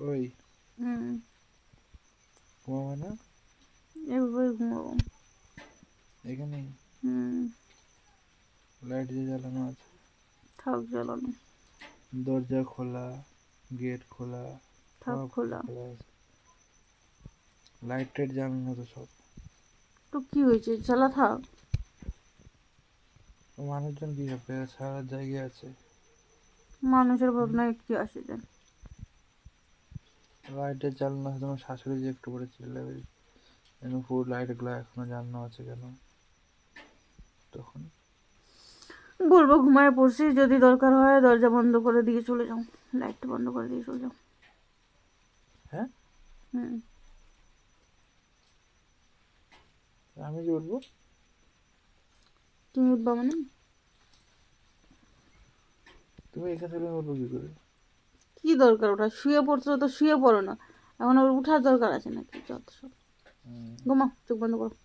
ওই হুম, ঘুমাবে না এভাবেই ঘুমাবো। এখানেই? হুম, লাইট যে জ্বালানো আছে, থাক জ্বালানো, দরজা খোলা, গেট খোলা, থাক সব খোলা। খোলা আছে, লাইট টাইট জ্বালানো তো সব। তো কি হয়েছে, জ্বালা থাক। মানুষজন কি হবে, সারা জায়গায় আছে। মানুষের ভাবনায় কি আসে যায়। লাইটের জ্বালানো আছে, তোমার শাশুড়ি যে একটু করে চিল্লাবে পুরো লাইট গুলো এখনো জ্বালানো আছে কেন, তখন বলবো ঘুমায় পড়ছি, যদি দরকার হয় দরজা বন্ধ করে দিয়ে চলে যাও, লাইটটা বন্ধ করে দিয়ে চলে যাও। হ্যাঁ হুম, আমি কি বলবো? তুমি উঠবা মানে? তুমি এখানে থাকলে বলবো কি করে? কি দরকার ওটা, শুয়ে পড়ছো তো শুয়ে পড়ো না, এখন আবার উঠার দরকার আছে নাকি? যত সব। ঘুমাও, চোখ বন্ধ করো।